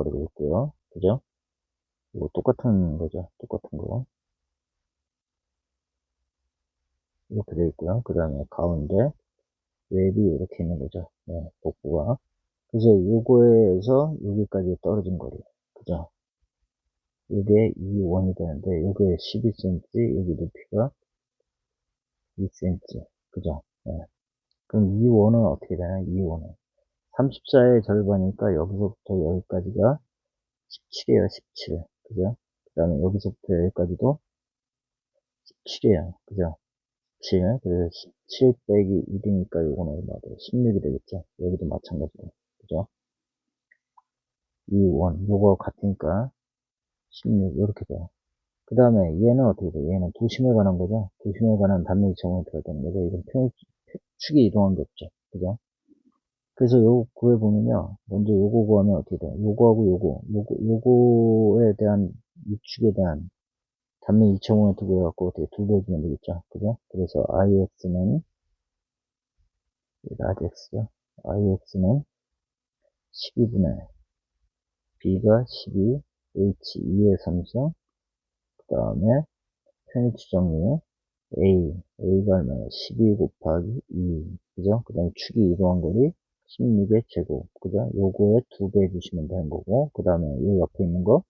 되어 있고요. 그죠? 이거 똑같은 거죠. 똑같은 거. 이렇게 되어 있고요. 그 다음에 가운데 웹이 이렇게 있는 거죠. 네, 복부가. 그래서 요거에서 여기까지 떨어진 거리. 그죠? 이게 2원이 되는데, 요게 12cm, 여기 높이가 2cm. 그죠? 네. 그럼 2원은 어떻게 되나? 2원은. 34의 절반이니까 여기서부터 여기까지가 17이에요, 17. 그죠? 그 다음에 여기서부터 여기까지도 17이에요. 그죠? 7. 그래서 17 빼기 1이니까 요거는 얼마 돼요? 16이 되겠죠? 여기도 마찬가지로. 그죠? 2원. 요거 같으니까 16. 이렇게 돼요. 그 다음에 얘는 어떻게 돼요? 얘는 도심에 관한 거죠? 도심에 관한 단면이 정원이 들어야 되는 거죠? 이건 축이 이동한 게 없죠? 그죠? 그래서 요거 구해보면요. 먼저 요거 구하면 어떻게 돼요? 요거하고 요거에 대한 이축에 대한 단면 2.5m 구해갖고 어떻게 두 배 주면 되겠죠? 그죠? 그래서 IX는, 라지 X죠? IX는 12분의 B가 12, H 2의 3승, 그 다음에 편의치 정리, A가 얼마예요? 12 곱하기 2, 그죠? 그 다음에 축이 이동한 거리 16의 제곱, 그죠? 요거에 두 배 주시면 되는 거고, 그 다음에 요 옆에 있는 거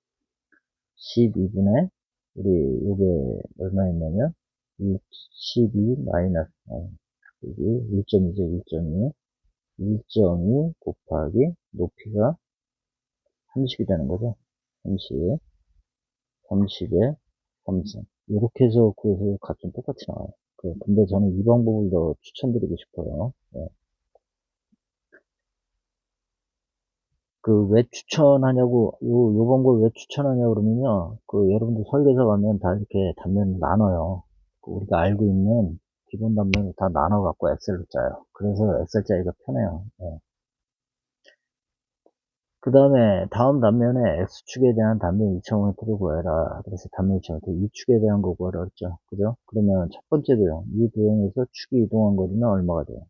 12분의, 우리 요게 얼마였냐면 12 마이너스, 여기 1점이죠, 1.2. 1.2 곱하기 높이가 30이 되는 거죠. 30, 30에 3승. 이렇게 해서 구해서 값은 똑같이 나와요. 근데 저는 이 방법을 더 추천드리고 싶어요. 네. 왜 추천하냐고, 요 방법 왜 추천하냐고 그러면요. 여러분들 설계사 가면 다 이렇게 단면을 나눠요. 우리가 알고 있는 기본 단면을 다 나눠갖고 엑셀로 짜요. 그래서 엑셀 짜기가 편해요. 네. 그 다음에 다음 단면에 X축에 대한 단면 2,500를 구해라. 그래서 단면 2,500, 이축에 대한 거 구하라 그랬죠. 그죠? 그러면 첫 번째 도형, 이 도형에서 축이 이동한 거리는 얼마가 돼요?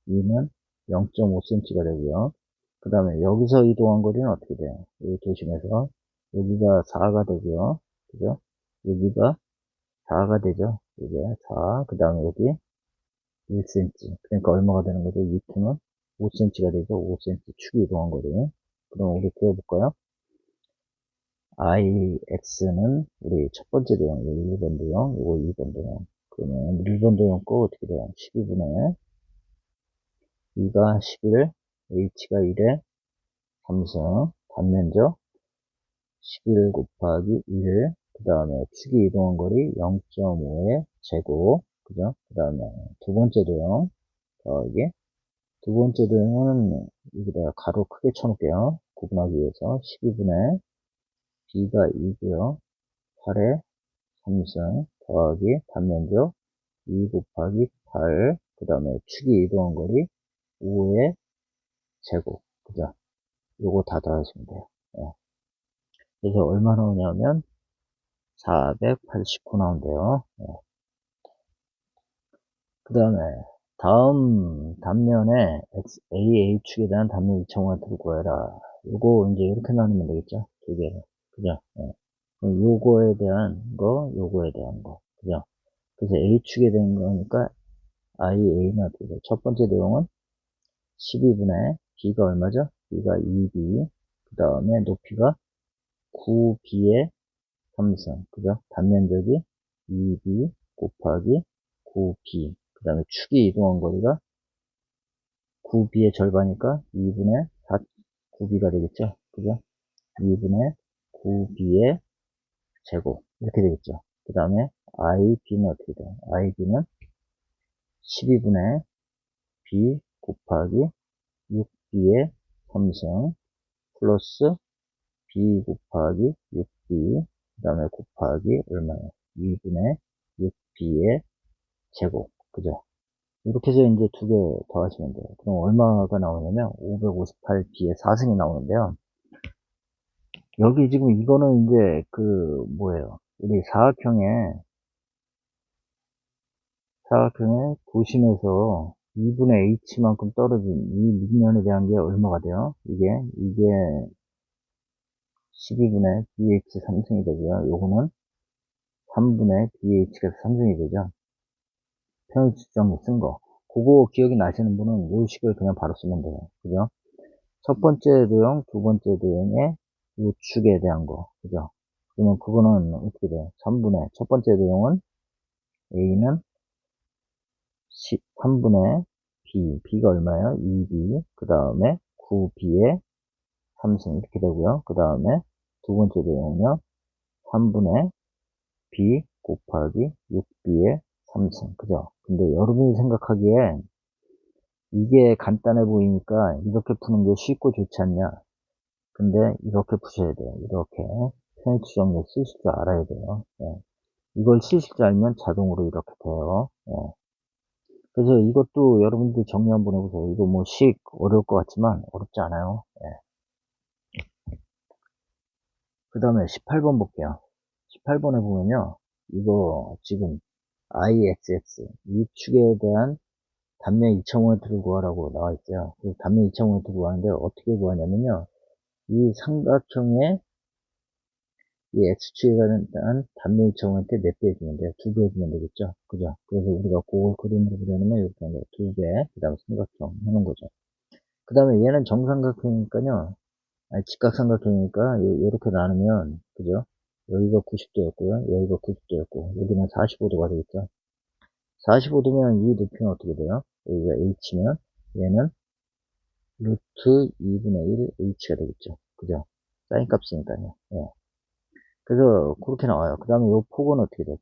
2는 0.5cm가 되고요. 그 다음에 여기서 이동한 거리는 어떻게 돼요? 여기 도심에서 여기가 4가 되고요. 그죠? 여기가 4가 되죠. 이게 4. 그 다음에 여기 1cm. 그러니까 얼마가 되는 거죠? 2는 5cm가 되죠. 5cm 축이 이동한 거리. 그럼 우리 그려볼까요? IX는 우리 첫 번째 도형, 1번 도형, 이거 2번 도형. 그러면 1번 도형 거 어떻게 돼요? 12분의 2가 11, H가 1에 3승, 단면적 11 곱하기 1, 그 다음에 축이 이동한 거리 0.5의 제곱, 그죠? 그 다음에 두 번째 도형, 더하기, 두 번째 도형은 여기다가 가로 크게 쳐놓을게요. 구분하기 위해서 12분의 B가 2고요. 8에 3승 더하기 단면적 2 곱하기 8, 그 다음에 축이 이동한 거리 5의 제곱, 그죠? 요거 다 더하시면 돼요. 예. 그래서 얼마 나오냐면 489 나온대요. 예. 그 다음에 다음 단면에 AH축에 대한 단면 2,500를 구해라. 요거 이제 이렇게 나누면 되겠죠? 두 개를. 그죠? 예. 그럼 요거에 대한 거, 요거에 대한 거. 그죠? 그래서 A축에 대한 거니까 IA는 어떻게 돼요? 첫 번째 내용은 12분의 B가 얼마죠? B가 2B, 그 다음에 높이가 9B의 3승, 그죠? 단면적이 2B 곱하기 9B, 그 다음에 축이 이동한 거리가 9B의 절반이니까 2분의 4, 9B가 되겠죠? 그죠? 2분의 9B의 제곱, 이렇게 되겠죠? 그 다음에 IB는 어떻게 돼요? IB는 12분의 B 곱하기 6B의 3승 플러스 B 곱하기 6B 그 다음에 곱하기 얼마예요? 2분의 6B의 제곱, 그죠? 이렇게 해서 이제 두 개 더하시면 돼요. 그럼 얼마가 나오냐면 558B의 4승이 나오는데요. 여기 지금 이거는 이제 뭐예요? 우리 사각형의 도심에서 2분의 H만큼 떨어진 이 밑면에 대한 게 얼마가 돼요? 이게 12분의 bh 3승이 되고요. 요거는 3분의 bh가 3승이 되죠. 평행추정을 쓴 거. 그거 기억이 나시는 분은 요 식을 그냥 바로 쓰면 돼요. 그죠? 첫 번째 도형, 두 번째 도형의 우측에 대한 거. 그죠? 그러면 그거는 어떻게 돼요? 3분의, 첫 번째 도형은 A는 3분의 B. B가 얼마예요? 2B. 그 다음에 9B의 3승. 이렇게 되고요. 그 다음에 두 번째 도형은요. 3분의 B 곱하기 6B의 3승. 그죠? 근데 여러분이 생각하기에 이게 간단해 보이니까 이렇게 푸는 게 쉽고 좋지 않냐? 근데 이렇게 푸셔야 돼요. 이렇게 편의추정력 쓰실 줄 알아야 돼요. 예. 이걸 쓰실 줄 알면 자동으로 이렇게 돼요. 예. 그래서 이것도 여러분들 정리 한번 해보세요. 이거 뭐 어려울 것 같지만 어렵지 않아요. 예. 그 다음에 18번 볼게요. 18번에 보면요. 이거 지금 IXX 이 축에 대한 단면 2,000원을 구하라고 나와 있어요. 그래서 단면 2,000원을 구하는데 어떻게 구하냐면요. 이 삼각형의 이 x축에 대한 단면 2,000원한테 몇 배 해주면 돼요? 2배 해주면 되겠죠? 그죠? 그래서 우리가 그걸 그림으로 그려놓으면 이렇게 하는 거예요. 2배, 그 다음에 삼각형 하는 거죠. 그 다음에 얘는 정삼각형이니까요. 아니, 직각삼각형이니까 이렇게 나누면, 그죠? 여기가 90도였고요. 여기가 90도였고, 여기는 45도가 되겠죠? 45도면 이 높이는 어떻게 돼요? 여기가 h면 얘는 루트 2분의 1 h가 되겠죠. 그죠? 사인 값이니까요. 예. 그래서 그렇게 나와요. 그 다음에 요 폭은 어떻게 돼요?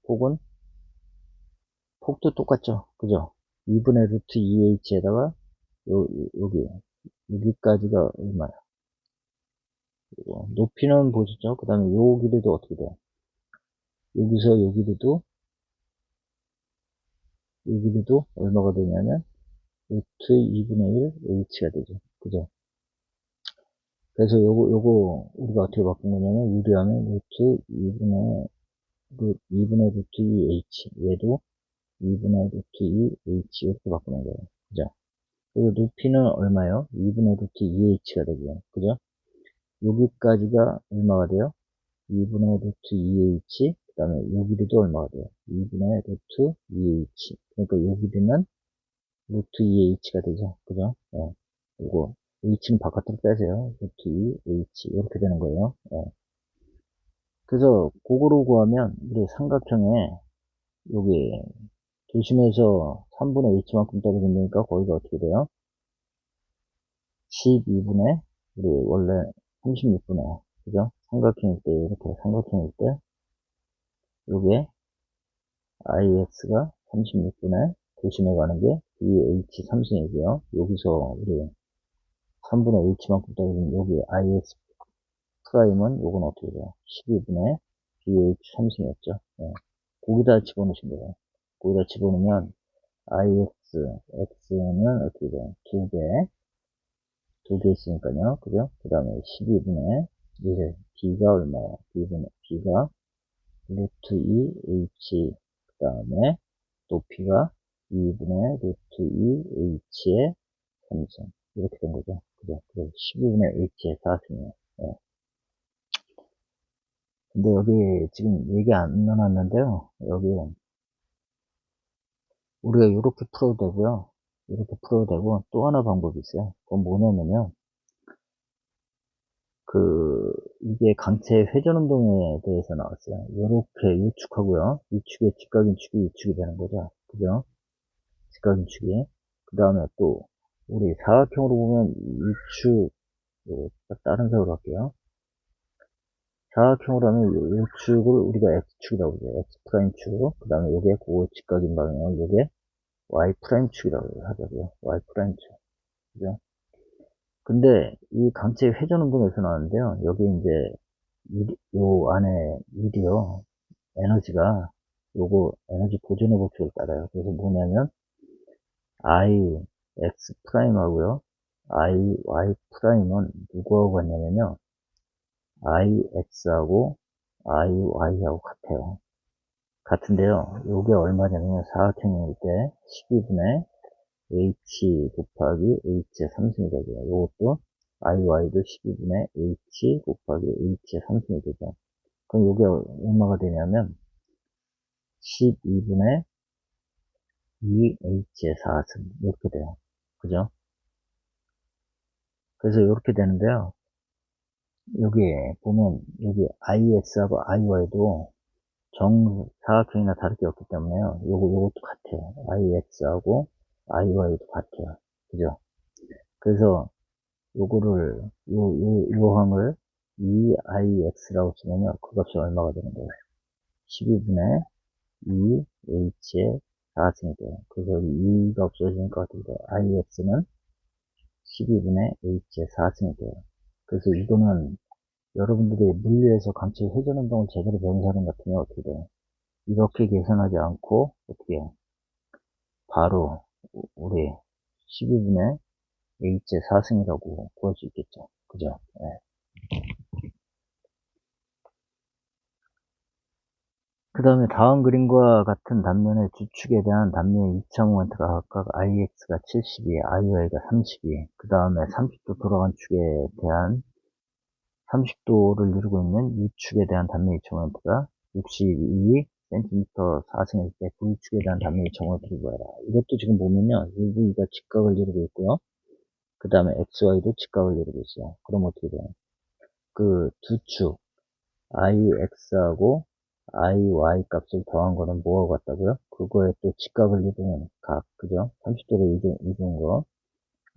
폭도 똑같죠. 그죠? 2분의 루트 2h에다가 여기 여기까지가 얼마야? 높이는 보시죠. 그 다음에 요 길이도 어떻게 돼요? 여기서 요 길이도 얼마가 되냐면 루트 2분의 1 h가 되죠. 그죠? 그래서 요거 우리가 어떻게 바꾼 거냐면 유리하면 루트 2분의 루트 2h 얘도 2분의 루트 2h 이렇게 바꾸는 거예요. 그죠? 그리고 높이는 얼마요? 2분의 루트 2h가 되고요. 그죠? 여기까지가 얼마가 돼요? 2분의 루트 2h, 그 다음에 요 길이도 얼마가 돼요? 2분의 루트 2h. 그러니까 요 길이는 루트 2h가 되죠. 그죠? 예. 요거, h는 바깥으로 빼세요. 루트 2h. 이렇게 되는 거예요. 예. 그래서 그거로 구하면 우리 삼각형에 여기 도심에서 3분의 h만큼 떨어진다니까 거기가 어떻게 돼요? 12분의 우리 원래 36분의 그죠? 삼각형일 때 이렇게 삼각형일 때 요게 IX가 36분의 도심에 가는 게 BH 3승이고요. 여기서 우리 3분의 H만큼 떨어진 여기 IX 프라임은 요건 어떻게 돼요? 12분의 BH 3승이었죠. 네. 거기다 집어넣으신 거예요. 거기다 집어넣으면 IX, X는 어떻게 돼요? 2개 있으니까요. 그죠? 그 다음에 12분의 1, B가 얼마야? B가 루트 2, H, 그 다음에 높이가 2분의 루트 2, H의 3승. 이렇게 된 거죠. 그죠? 그래서 12분의 H의 4승이에요. 예. 근데 여기 지금 얘기 안 나눴는데요. 여기 우리가 이렇게 풀어도 되고요. 이렇게 풀어도 되고 또 하나 방법이 있어요. 그건 뭐냐면요. 이게 강체 회전 운동에 대해서 나왔어요. 이렇게 유축하고요. 이 축에 직각인 축이 유축이 되는 거죠. 그죠? 직각인 축이. 그 다음에 또, 우리 사각형으로 보면 유축, 다른 색으로 할게요. 사각형으로 하면 유축을 우리가 X축이라고 그러죠. X'축. 그 다음에 요게 그 직각인 방향, 요게 Y'축이라고 하자고요. Y'축. 그죠? 근데 이 강체 회전 운동에서 나왔는데요. 여기 이제 요 안에 일이요. 에너지가 요거 에너지 보존의 법칙을 따라요. 그래서 뭐냐면 I X 프라임하고요. I Y 프라임은 누구하고 같냐면요. I X하고 I Y하고 같아요. 같은데요. 요게 얼마냐면 사각형일 때 12분의 H 곱하기 H의 3승이 되고요. 요것도 IY도 12분의 H 곱하기 H의 3승이 되죠. 그럼 이게 얼마가 되냐면 12분의 2H의 4승 이렇게 돼요. 그죠? 그래서 이렇게 되는데요. 여기 보면 여기 IX하고 IY도 정사각형이나 다를 게 없기 때문에요. 요것도 같아요. IX하고 IY도 같아요. 그죠? 그래서 요거를 요 항을 2IX라고 치면요. 그 값이 얼마가 되는 거예요? 12분의 2H의 4승이 돼요. 그래서 2가 없어지니까 어떻게 돼요? IX는 12분의 H의 4승이 돼요. 그래서 이거는 여러분들이 물리에서 강체 회전운동을 제대로 배운 사람 같으면 어떻게 돼요? 이렇게 계산하지 않고 어떻게 해요? 바로 우리 12분의 H의 4승이라고 구할 수 있겠죠. 그죠? 네. 그 다음에 다음 그림과 같은 단면의 주축에 대한 단면의 2차 모멘트가 각각 IX가 72, IY가 32, 그 다음에 30도 돌아간 축에 대한 30도를 이루고 있는 이 축에 대한 단면의 2차 모멘트가 62cm 4승일 때 V축에 대한 단면의 2차 모멘트를 구해라. 이것도 지금 보면요. UV가 직각을 이루고 있고요. 그 다음에 XY도 직각을 이루고 있어요. 그럼 어떻게 돼요? 그 두 축, IX하고 IY 값을 더한 거는 뭐하고 같다고요? 그거에 또 직각을 이루는 각, 그죠? 30도로 이루는 거,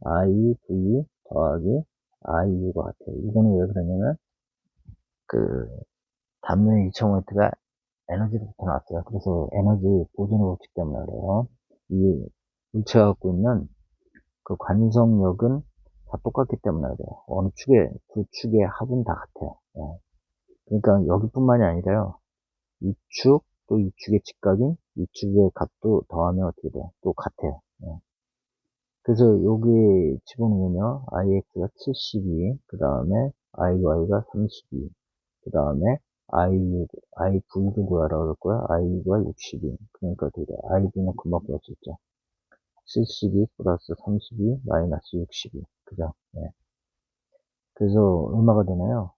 IV 더하기 IU가 같아요. 이거는 왜 그러냐면, 그, 단면의 2차모멘트가 에너지로부터 나왔어요. 그래서 에너지 보존의 법칙 때문에 그래요. 이 물체가 갖고 있는 그 관성력은 다 똑같기 때문에 그래요. 어느 축에, 두 축의 합은 다 같아요. 예. 그러니까 여기뿐만이 아니라요. 이 축, 또 이 축의 직각인 이 축의 값도 더하면 어떻게 돼요? 또 같아요. 예. 그래서 여기 집어넣으면요. IX가 72, 그 다음에 IY가 32, 그 다음에 IV도 구하라고 그럴 거야. IV가 62. 그러니까 어떻게 돼요? IV는 금방 구할 수 있죠. 72 플러스 32 마이너스 62. 그죠? 예. 그래서 얼마가 되나요?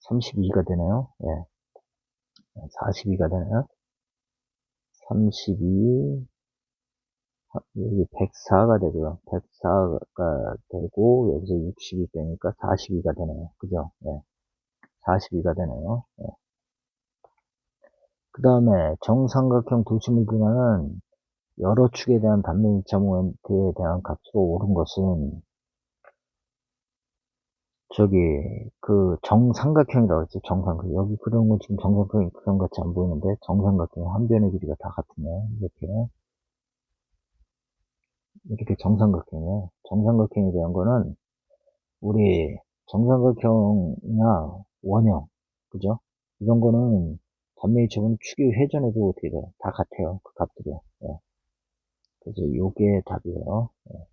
32가 되나요? 예. 42가 되나요? 32, 여기 104가 되고요. 104가 되고, 여기서 60이 되니까 42가 되네요. 그죠? 네. 42가 되네요. 네. 그 다음에 정삼각형 도심을 기하는 여러 축에 대한 단면 2차 모멘트에 대한 값으로 옳은 것은 저기 그 정삼각형이라고 했죠. 정삼각형. 여기 그런 건 지금 정삼각형이 그런 것 같이 안 보이는데 정삼각형 한 변의 길이가 다 같으네. 이렇게 정삼각형이에요. 정삼각형에 대한 거는 우리 정삼각형이나 원형, 그죠? 이런 거는 단면이 적은 축이 회전해도 어떻게 돼요? 다 같아요. 그 값들이요. 예. 그래서 요게 답이에요. 예.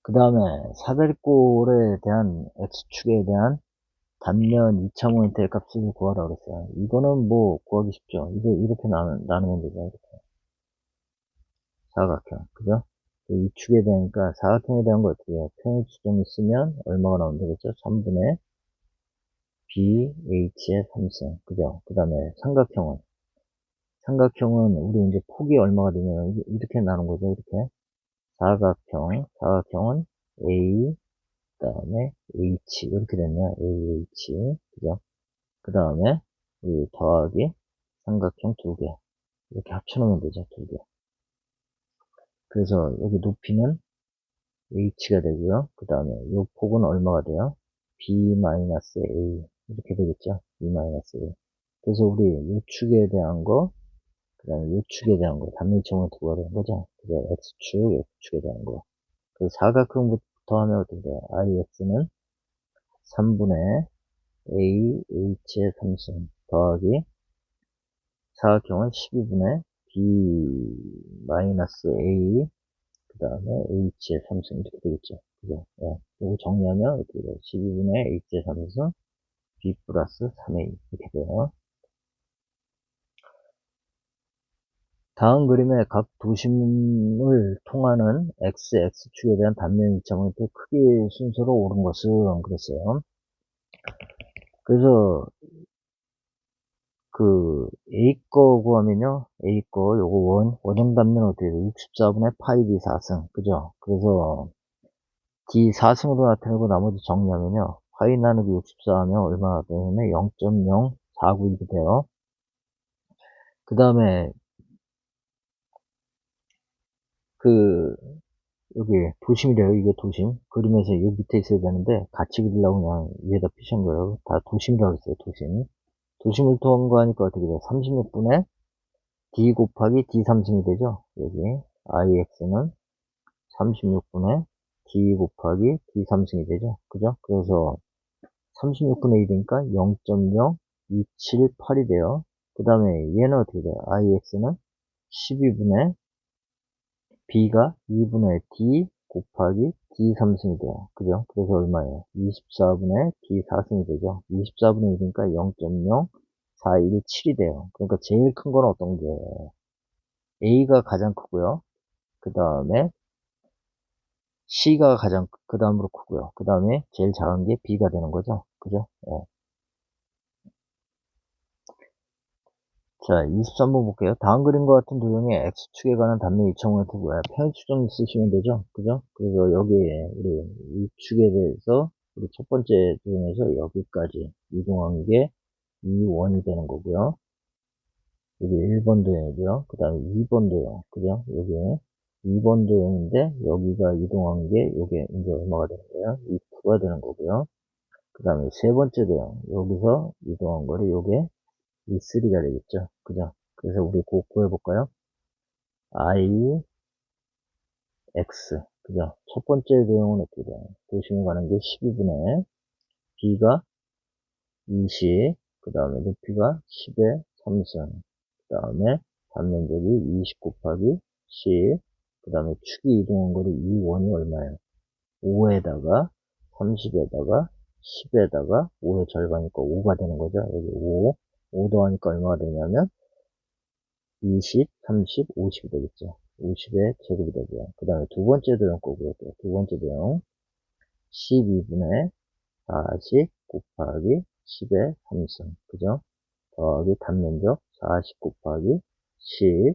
그 다음에 사다리꼴에 대한 x축에 대한 단면 2차 모멘트의 값을 구하라 그랬어요. 이거는 뭐 구하기 쉽죠. 이거 이렇게 나누면 되죠. 이렇게. 사각형, 그죠? 이 축에 대니까 사각형에 대한 거 어떻게 해요? 평행수점이 쓰면 얼마가 나오면 되겠죠? 3분의 BH의 3승. 그죠? 그 다음에 삼각형은 우리 이제 폭이 얼마가 되냐면 이렇게 나눈 거죠. 이렇게. 사각형은 A, 그 다음에 H. 이렇게 되면 AH. 그죠? 그 다음에 우리 더하기 삼각형 두 개. 이렇게 합쳐놓으면 되죠. 두 개. 그래서 여기 높이는 H가 되고요. 그 다음에 이 폭은 얼마가 돼요? B-A. 이렇게 되겠죠? B-A. 그래서 우리 요축에 대한 거, 그 다음에 요축에 대한 거, 단면이점을 두고 하는 거죠. 그래서 X축, X축에 대한 거. 그 사각형부터 하면 어떻게 돼요? IX는 3분의 A, H의 3승 더하기 사각형은 12분의 B 마이너스 A, 그 다음에 H의 3승 이렇게 되겠죠. 그죠? 예. 이거 정리하면 어떻게 돼요? 12분의 H의 3승 B 플러스 3A 이렇게 돼요. 다음 그림의 각 도심을 통하는 X축에 대한 단면 이점은 또 크기 순서로 옳은 것은 그랬어요. 그래서 그 A 거 구하면요. A 거 요거 원형 단면 어떻게 돼요? 64분의 파이 D 4승. 그죠? 그래서 D 4승으로 나타내고 나머지 정리하면요. 파이 나누기 64 하면 얼마나 되냐면 0.0491이 돼요. 그 다음에 그 여기 도심이래요. 이게 도심. 그림에서 이 밑에 있어야 되는데 같이 그리려고 그냥 위에다 피신 거예요. 다 도심이라고 했어요. 도심. 도심을 통과하니까 어떻게 돼요? 36분의 D 곱하기 D 3승이 되죠. 여기 IX는 36분의 D 곱하기 D 3승이 되죠. 그죠? 그래서 36분의 1이니까 0.0278이 돼요. 그 다음에 얘는 어떻게 돼요? IX는 12분의 B가 2분의 D 곱하기 D 3승이 돼요. 그죠? 그래서 얼마예요? 24분의 D 4승이 되죠. 24분의 1이니까 0.0417이 돼요. 그러니까 제일 큰 건 어떤 게 A가 가장 크고요. 그 다음에 C가 가장 그 다음으로 크고요. 그 다음에 제일 작은 게 B가 되는 거죠. 그죠? 예. 자, 23번 볼게요. 다음 그림과 같은 도형의 X축에 관한 단면 이청을 두고 편의추정 쓰시면 되죠. 그죠? 그래서 여기에 우리 이 축에 대해서 우리 첫 번째 도형에서 여기까지 이동한 게 2원이 되는 거고요. 여기 1번 도형이고요. 그 다음에 2번 도형. 그죠? 여기 2번 도형인데 여기가 이동한 게 요게 이제 얼마가 되는 거예요? 2가 되는 거고요. 그 다음에 세 번째 도형. 여기서 이동한 거를 요게 E3가 되겠죠. 그죠? 그래서 우리 그거 구해볼까요? I, X. 그죠? 첫 번째 도형은 어떻게 돼요? 도심에 가는 게 12분의 B가 20, 그 다음에 높이가 10의 3승, 그 다음에 단면적이 20 곱하기 10, 그 다음에 축이 이동한 거리 이 원이 얼마예요? 5에다가 30에다가 10에다가 5의 절반이니까 5가 되는 거죠. 여기 5 더하니까 얼마가 되냐면 20, 30, 50이 되겠죠. 50의 제곱이 되고요. 그 다음에 두 번째 도형 거고요. 두 번째 도형 12분의 40 곱하기 10의 3승. 그죠? 더하기 단면적 40 곱하기 10.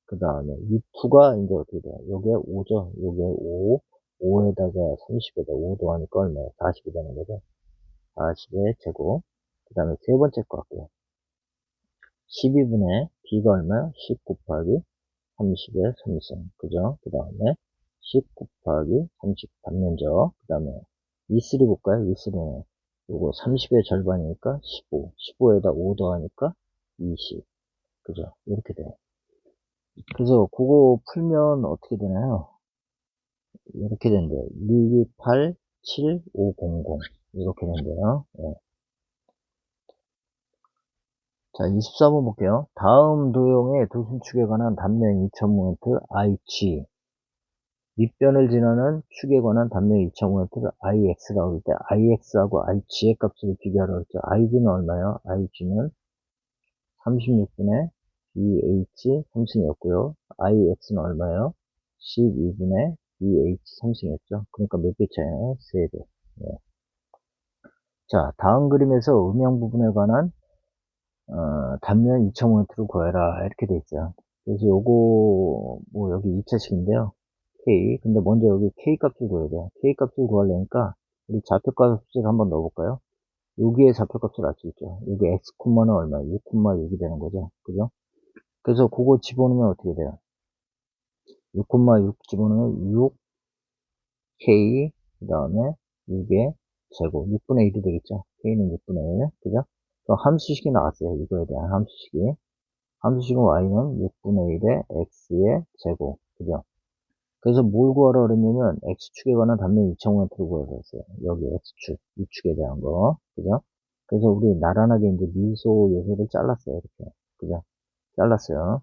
그 다음에 이 2가 이제 어떻게 돼요? 요게 5죠. 요게 5. 5에다가 30에다 5 더하니까 얼마예요? 40이 되는 거죠. 40의 제곱. 그 다음에 세 번째 거 할게요. 12분의 b가 얼마요? 10 곱하기 30의 3승. 그죠? 그 다음에 10 곱하기 30 단면적. 그 다음에 E3 볼까요? E3는 요거 30의 절반이니까 15. 15에다 5 더하니까 20. 그죠? 이렇게 돼요. 그래서 그거 풀면 어떻게 되나요? 이렇게 된대요. 228, 7, 5, 0, 0. 이렇게 된대요. 네. 자, 24번 볼게요. 다음 도형의 도심축에 관한 단면 2000모멘트 IG. 밑변을 지나는 축에 관한 단면 2000모멘트를 IX라고 할 때 IX하고 IG의 값을 비교하라고 했죠. IG는 얼마요? IG는 36분의 BH 3승이었고요. IX는 얼마요? 12분의 BH 3승이었죠. 그러니까 몇 배 차이나요? 3배. 네. 자, 다음 그림에서 음영 부분에 관한 단면 2,000모멘트를 구해라 이렇게 돼 있어요. 그래서 요거 뭐 여기 2차식인데요. K. 근데 먼저 여기 K 값을 구해야 돼요. K 값을 구하려니까 우리 좌표값을 한번 넣어볼까요? 여기에 좌표값을 알 수 있죠. 여기 X 콤마는 얼마예요? 6,6이 되는 거죠. 그죠? 그래서 그거 집어넣으면 어떻게 돼요? 6,6 집어넣으면 6K 그 다음에 6의 제곱 6분의 1이 되겠죠. K는 6분의 1 그죠? 그럼 함수식이 나왔어요. 이거에 대한 함수식이 함수식은 Y는 6분의 1의 X의 제곱 그죠? 그래서 뭘 구하라 그랬냐면 X축에 관한 단면 2,000모멘트를 구하라 그랬어요. 여기 X축, 이축에 대한 거 그죠? 그래서 우리 나란하게 이제 미소 요소를 잘랐어요. 이렇게 그죠? 잘랐어요.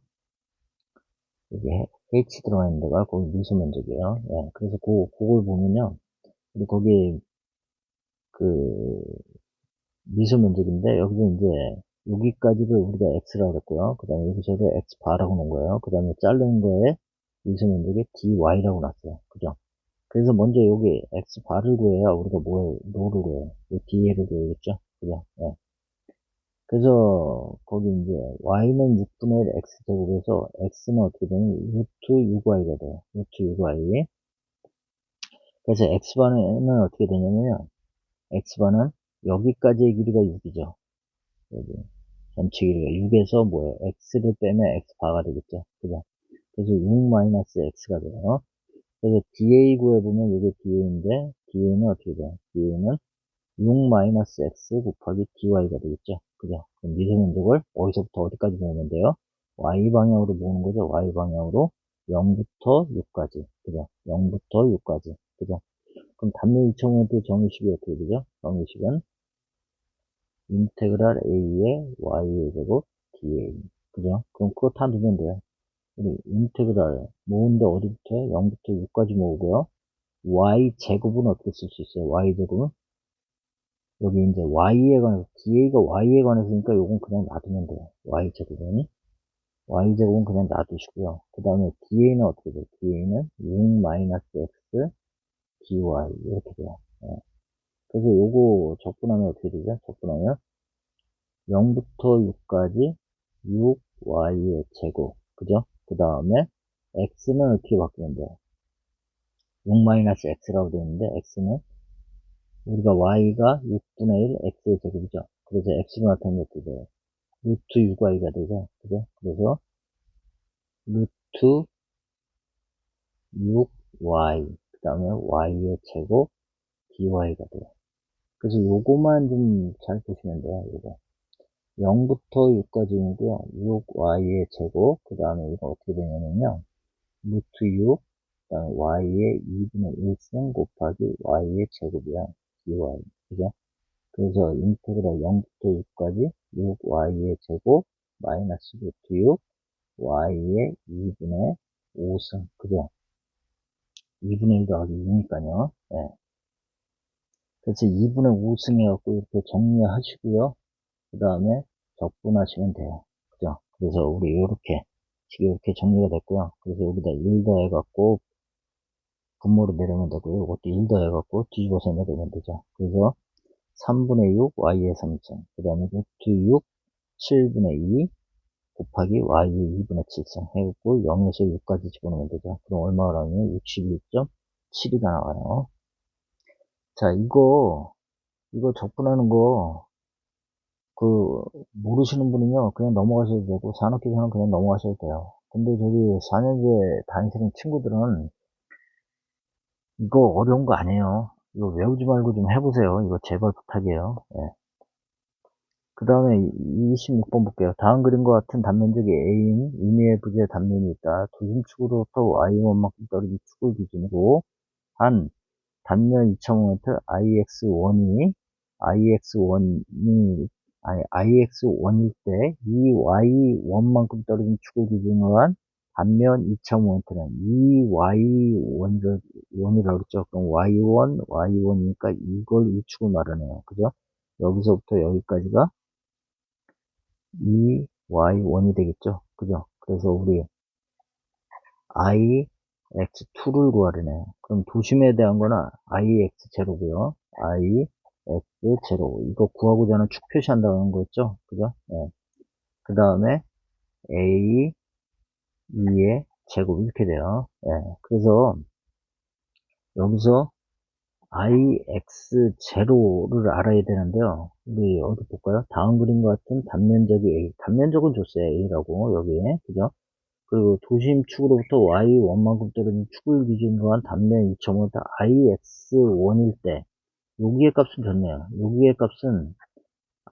이게 H 들어가 있는 데가 거기 미소 면적이에요. 예, 그래서 그걸 보면요. 우리 거기 그 미소 면적인데 여기서 이제 여기까지를 우리가 x라고 했고요. 그 다음에 여기서도 x바라고 놓은 거예요. 그 다음에 자른 거에 미수면적에 dy라고 놨어요. 그죠? 그래서 먼저 여기 x바를 구해야 우리가 뭐를 구해요? 이 dy를 구해야겠죠? 그죠? 예. 그래서 거기 이제 y는 6분의 1 x제곱에서 x는 어떻게 되냐면 루트 6y가 돼요. 루트 6y. 그래서 x바는 어떻게 되냐면요. x바는 여기까지의 길이가 6이죠. 여기 전체 길이가 6에서 뭐예요? x를 빼면 x바가 되겠죠. 그죠? 그래서 6 마이너스 x가 돼요. 그래서 dA 구해보면 이게 dA인데 dA는 어떻게 돼요? dA는 6 마이너스 x 곱하기 dy가 되겠죠. 그죠? 그럼 미세면적을 어디서부터 어디까지 모으면 돼요? y방향으로 모으는 거죠. y방향으로 0부터 6까지. 그죠? 0부터 6까지. 그죠? 그럼 단면 이차원의 정의식이 어떻게 되죠? 정의식은 인테그랄 a의 y의 제곱 dA. 그죠? 그럼 그거 다 넣으면 돼요. 우리 인테그랄 모은데 어디부터? 0부터 6까지 모으고요. y제곱은 어떻게 쓸 수 있어요? y제곱은 여기 이제 y에 관해서 da가 y에 관해서니까 요건 그냥 놔두면 돼요. y제곱은 그냥 놔두시고요. 그 다음에 da는 어떻게 돼요? da는 6 마이너스 x dy 이렇게 돼요. 예. 그래서 요거 적분하면 어떻게 되죠? 적분하면 0부터 6까지 6y의 제곱 그죠? 그 다음에 x는 어떻게 바꾸면 돼요? 6 마이너스 x라고 되어 있는데 x는 우리가 y가 6분의 1 x의 제곱이죠. 그래서 x로 나타내면 어떻게 돼요? 루트 6y가 되죠. 그죠? 그래서 루트 6y 그 다음에 y의 제곱 dy가 돼요. 그래서 요거만 좀 잘 보시면 돼요. 요거 0부터 6까지이고요. 6y의 제곱 그 다음에 이거 어떻게 되냐면요. 루트 6 그 다음에 y의 2분의 1승 곱하기 y의 제곱이야. dy 그죠? 그래서 인테그랄 0부터 6까지 6y의 제곱 마이너스 루트 6 y의 2분의 5승 그죠? 2분의 1 더하기 2니까요. 네. 그래서 2분의 5승 해갖고 이렇게 정리하시고요. 그 다음에 적분하시면 돼요. 그죠? 그래서 우리 이렇게 지금 이렇게 정리가 됐고요. 그래서 여기다 1 더해갖고 분모로 내려면 되고요. 이것도 1 더해갖고 뒤집어서 내려면 되죠. 그래서 3분의 6 y의 3승 그 다음에 루트 6 7분의 2 곱하기 y의 2분의 7승 해갖고 0에서 6까지 집어넣으면 되죠. 그럼 얼마가 나오냐면 61.7이가 나와요. 자, 이거 적분하는 거, 모르시는 분은요, 그냥 넘어가셔도 되고, 산업계산은 그냥 넘어가셔도 돼요. 근데 저기 4년제 다니시는 친구들은 이거 어려운 거 아니에요. 이거 외우지 말고 좀 해보세요. 이거 제발 부탁이에요. 예. 그 다음에 26번 볼게요. 다음 그림과 같은 단면적이 A인 임의의 부지의 단면이 있다. 중심축으로부터 Y1만큼 떨어진 축을 기준으로 한 단면 2,000m IX1이 IX1일 때 이 Y1만큼 떨어진 축을 기준으로 한 단면 2,000m는 이 Y1이라고 그랬죠. 그럼 Y1이니까 이걸 이 축을 말하네요. 그죠? 여기서부터 여기까지가 이 Y1이 되겠죠. 그죠? 그래서 우리 IX2를 구하려네요. 그럼 도심에 대한 거는 IX0고요. IX0. 이거 구하고자 하는 축 표시한다는 거였죠. 그죠? 예. 그 다음에 A, 2의 제곱 이렇게 돼요. 예. 그래서 여기서 IX0를 알아야 되는데요. 우리 어디 볼까요? 다음 그림과 같은 단면적이 A. 단면적은 줬어요. A라고 여기에. 그죠? 그리고 도심축으로부터 Y1만큼 떨어진 축을 기준으로 한 단면 2.5다 IX1일 때 여기의 값은 줬네요. 여기의 값은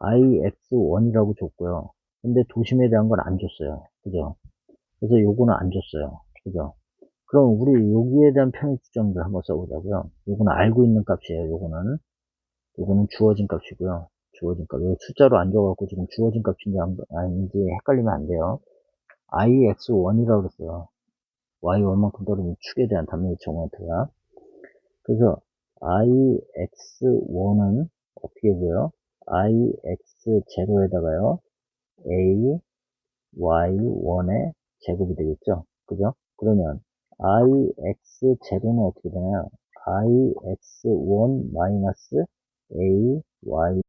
IX1이라고 줬고요. 근데 도심에 대한 건 안 줬어요. 그죠? 그래서 요거는 안 줬어요. 그죠? 그럼 우리 여기에 대한 편의 추정들 한번 써보자고요. 요거는 알고 있는 값이에요. 요거는 주어진 값이고요. 주어진 값. 여기 숫자로 안 줘갖고 지금 주어진 값인지 아닌지 헷갈리면 안 돼요. IX1이라고 그랬어요. Y1만큼 떨어진 축에 대한 단면의 정원트가. 그래서 IX1은 어떻게 보여? IX0에다가요. a, y1의 제곱이 되겠죠? 그죠? 그러면 ix 제로는 어떻게 되나요? ix1 마이너스 a, y